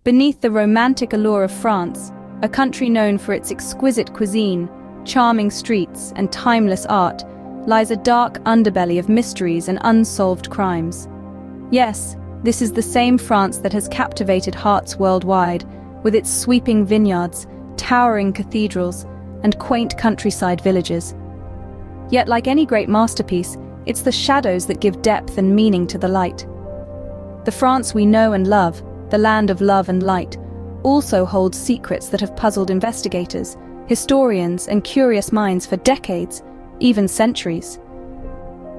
Beneath the romantic allure of France, a country known for its exquisite cuisine, charming streets, and timeless art, lies a dark underbelly of mysteries and unsolved crimes. Yes, this is the same France that has captivated hearts worldwide, with its sweeping vineyards, towering cathedrals, and quaint countryside villages. Yet, like any great masterpiece, it's the shadows that give depth and meaning to the light. The France we know and love, the land of love and light, also holds secrets that have puzzled investigators, historians, and curious minds for decades, even centuries.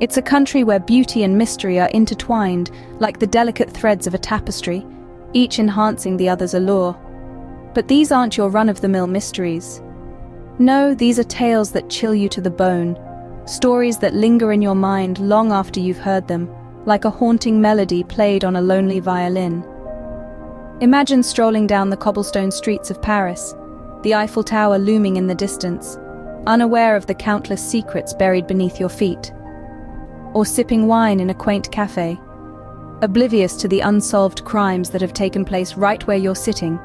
It's a country where beauty and mystery are intertwined like the delicate threads of a tapestry, each enhancing the other's allure. But these aren't your run-of-the-mill mysteries. No, these are tales that chill you to the bone, stories that linger in your mind long after you've heard them, like a haunting melody played on a lonely violin. Imagine strolling down the cobblestone streets of Paris, the Eiffel Tower looming in the distance, unaware of the countless secrets buried beneath your feet. Or sipping wine in a quaint cafe, oblivious to the unsolved crimes that have taken place right where you're sitting.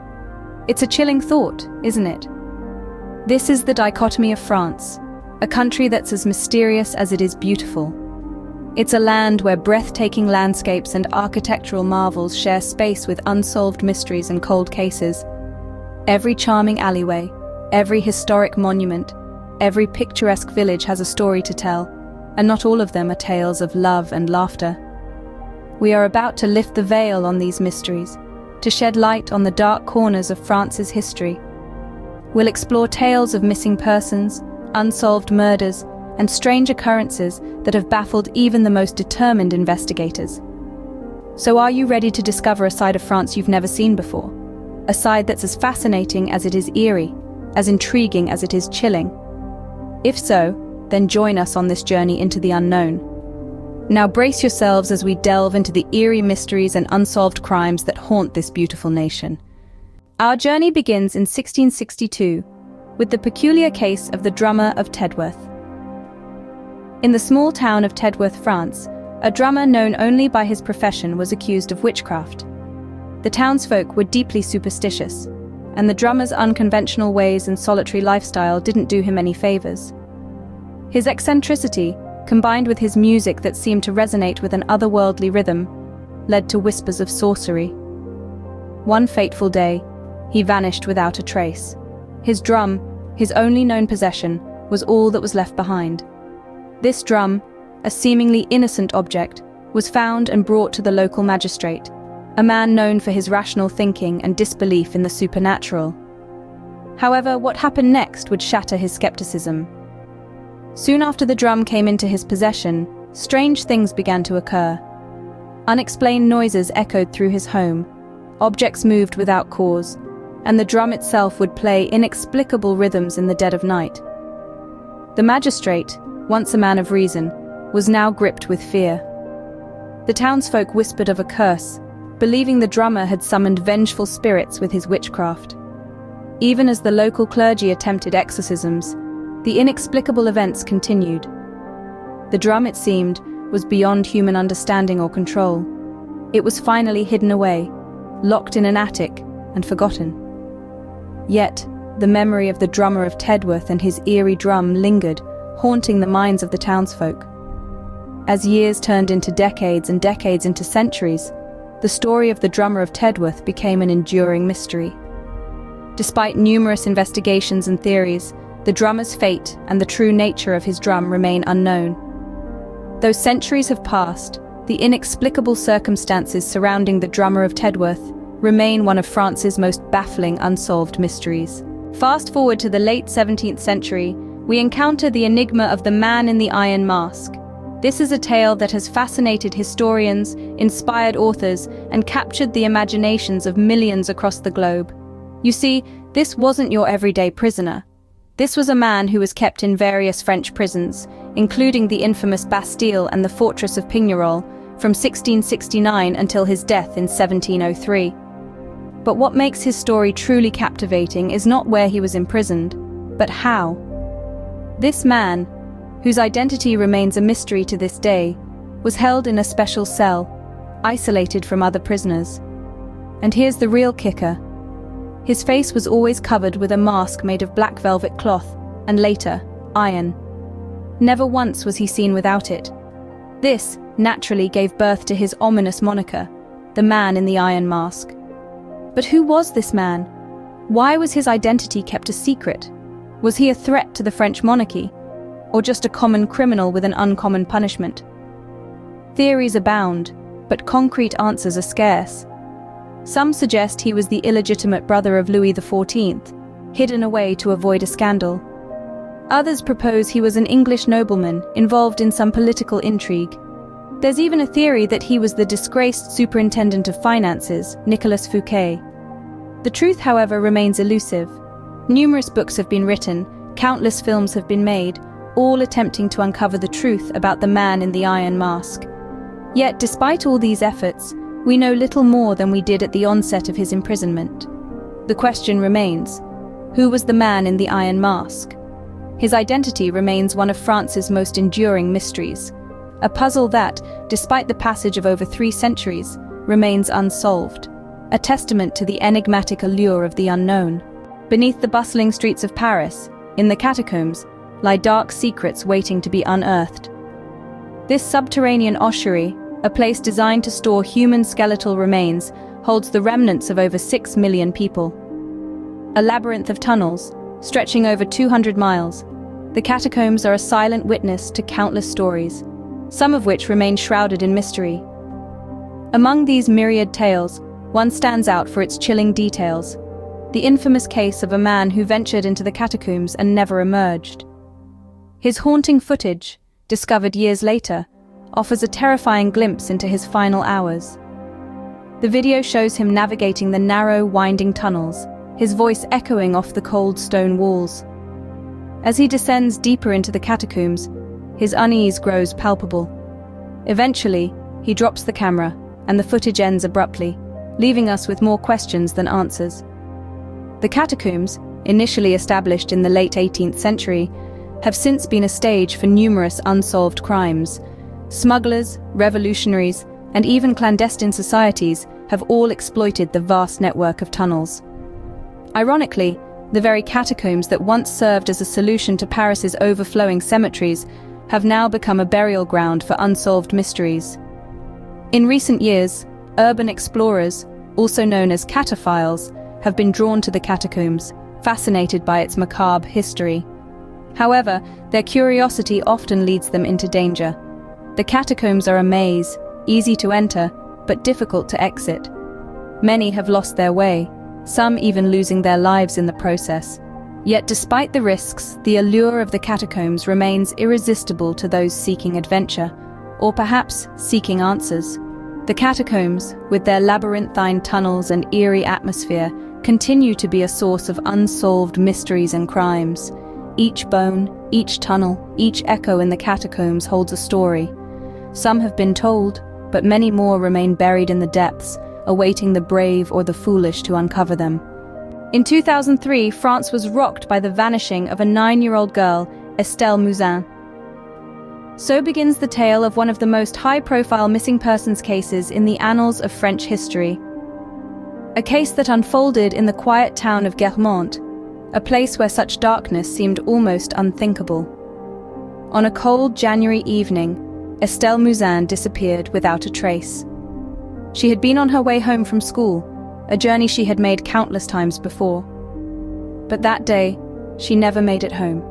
It's a chilling thought, isn't it? This is the dichotomy of France, a country that's as mysterious as it is beautiful. It's a land where breathtaking landscapes and architectural marvels share space with unsolved mysteries and cold cases. Every charming alleyway, every historic monument, every picturesque village has a story to tell, and not all of them are tales of love and laughter. We are about to lift the veil on these mysteries, to shed light on the dark corners of France's history. We'll explore tales of missing persons, unsolved murders, and strange occurrences that have baffled even the most determined investigators. So are you ready to discover a side of France you've never seen before? A side that's as fascinating as it is eerie, as intriguing as it is chilling? If so, then join us on this journey into the unknown. Now brace yourselves as we delve into the eerie mysteries and unsolved crimes that haunt this beautiful nation. Our journey begins in 1662, with the peculiar case of the drummer of Tedworth. In the small town of Tedworth, France, a drummer known only by his profession was accused of witchcraft. The townsfolk were deeply superstitious, and the drummer's unconventional ways and solitary lifestyle didn't do him any favors. His eccentricity, combined with his music that seemed to resonate with an otherworldly rhythm, led to whispers of sorcery. One fateful day, he vanished without a trace. His drum, his only known possession, was all that was left behind. This drum, a seemingly innocent object, was found and brought to the local magistrate, a man known for his rational thinking and disbelief in the supernatural. However, what happened next would shatter his skepticism. Soon after the drum came into his possession, strange things began to occur. Unexplained noises echoed through his home, objects moved without cause, and the drum itself would play inexplicable rhythms in the dead of night. The magistrate, once a man of reason, was now gripped with fear. The townsfolk whispered of a curse, believing the drummer had summoned vengeful spirits with his witchcraft. Even as the local clergy attempted exorcisms, the inexplicable events continued. The drum, it seemed, was beyond human understanding or control. It was finally hidden away, locked in an attic, and forgotten. Yet, the memory of the drummer of Tedworth and his eerie drum lingered, haunting the minds of the townsfolk. As years turned into decades and decades into centuries, the story of the drummer of Tedworth became an enduring mystery. Despite numerous investigations and theories, the drummer's fate and the true nature of his drum remain unknown. Though centuries have passed, the inexplicable circumstances surrounding the drummer of Tedworth remain one of France's most baffling unsolved mysteries. Fast forward to the late 17th century, we encounter the enigma of the man in the iron mask. This is a tale that has fascinated historians, inspired authors, and captured the imaginations of millions across the globe. You see, this wasn't your everyday prisoner. This was a man who was kept in various French prisons, including the infamous Bastille and the fortress of Pignerol, from 1669 until his death in 1703. But what makes his story truly captivating is not where he was imprisoned, but how. This man, whose identity remains a mystery to this day, was held in a special cell, isolated from other prisoners. And here's the real kicker. His face was always covered with a mask made of black velvet cloth, and later, iron. Never once was he seen without it. This, naturally, gave birth to his ominous moniker, the Man in the Iron Mask. But who was this man? Why was his identity kept a secret? Was he a threat to the French monarchy? Or just a common criminal with an uncommon punishment? Theories abound, but concrete answers are scarce. Some suggest he was the illegitimate brother of Louis XIV, hidden away to avoid a scandal. Others propose he was an English nobleman involved in some political intrigue. There's even a theory that he was the disgraced superintendent of finances, Nicolas Fouquet. The truth, however, remains elusive. Numerous books have been written, countless films have been made, all attempting to uncover the truth about the Man in the Iron Mask. Yet, despite all these efforts, we know little more than we did at the onset of his imprisonment. The question remains, who was the Man in the Iron Mask? His identity remains one of France's most enduring mysteries, a puzzle that, despite the passage of over 3 centuries, remains unsolved, a testament to the enigmatic allure of the unknown. Beneath the bustling streets of Paris, in the catacombs, lie dark secrets waiting to be unearthed. This subterranean ossuary, a place designed to store human skeletal remains, holds the remnants of over 6 million people. A labyrinth of tunnels, stretching over 200 miles, the catacombs are a silent witness to countless stories, some of which remain shrouded in mystery. Among these myriad tales, one stands out for its chilling details: the infamous case of a man who ventured into the catacombs and never emerged. His haunting footage, discovered years later, offers a terrifying glimpse into his final hours. The video shows him navigating the narrow, winding tunnels, his voice echoing off the cold stone walls. As he descends deeper into the catacombs, his unease grows palpable. Eventually, he drops the camera, and the footage ends abruptly, leaving us with more questions than answers. The catacombs, initially established in the late 18th century, have since been a stage for numerous unsolved crimes. Smugglers, revolutionaries, and even clandestine societies have all exploited the vast network of tunnels. Ironically, the very catacombs that once served as a solution to Paris's overflowing cemeteries have now become a burial ground for unsolved mysteries. In recent years, urban explorers, also known as cataphiles, have been drawn to the catacombs, fascinated by its macabre history. However, their curiosity often leads them into danger. The catacombs are a maze, easy to enter, but difficult to exit. Many have lost their way, some even losing their lives in the process. Yet despite the risks, the allure of the catacombs remains irresistible to those seeking adventure, or perhaps seeking answers. The catacombs, with their labyrinthine tunnels and eerie atmosphere, continue to be a source of unsolved mysteries and crimes. Each bone, each tunnel, each echo in the catacombs holds a story. Some have been told, but many more remain buried in the depths, awaiting the brave or the foolish to uncover them. In 2003, France was rocked by the vanishing of a 9-year-old girl, Estelle Mouzin. So begins the tale of one of the most high-profile missing persons cases in the annals of French history. A case that unfolded in the quiet town of Guermantes, a place where such darkness seemed almost unthinkable. On a cold January evening, Estelle Mouzin disappeared without a trace. She had been on her way home from school, a journey she had made countless times before. But that day, she never made it home.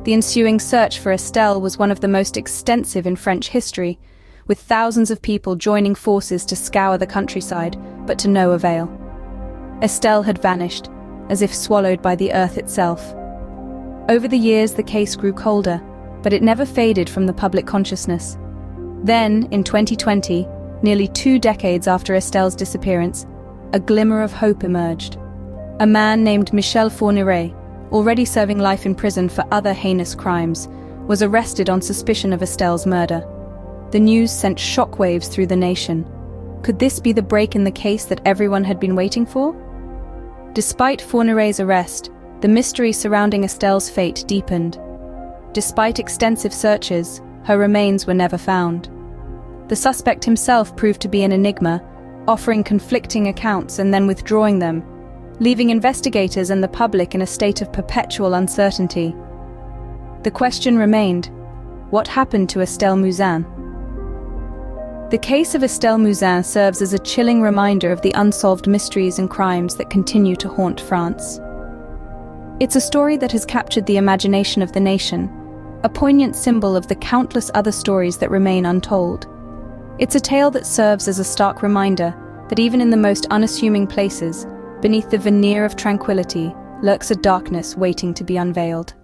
The ensuing search for Estelle was one of the most extensive in French history, with thousands of people joining forces to scour the countryside, but to no avail. Estelle had vanished, as if swallowed by the earth itself. Over the years, the case grew colder, but it never faded from the public consciousness. Then, in 2020, nearly 2 decades after Estelle's disappearance, a glimmer of hope emerged. A man named Michel Fourniret, already serving life in prison for other heinous crimes, was arrested on suspicion of Estelle's murder. The news sent shockwaves through the nation. Could this be the break in the case that everyone had been waiting for? Despite Fourniret's arrest, the mystery surrounding Estelle's fate deepened. Despite extensive searches, her remains were never found. The suspect himself proved to be an enigma, offering conflicting accounts and then withdrawing them, leaving investigators and the public in a state of perpetual uncertainty. The question remained, what happened to Estelle Mouzin? The case of Estelle Mouzin serves as a chilling reminder of the unsolved mysteries and crimes that continue to haunt France. It's a story that has captured the imagination of the nation, a poignant symbol of the countless other stories that remain untold. It's a tale that serves as a stark reminder that even in the most unassuming places, beneath the veneer of tranquility, lurks a darkness waiting to be unveiled.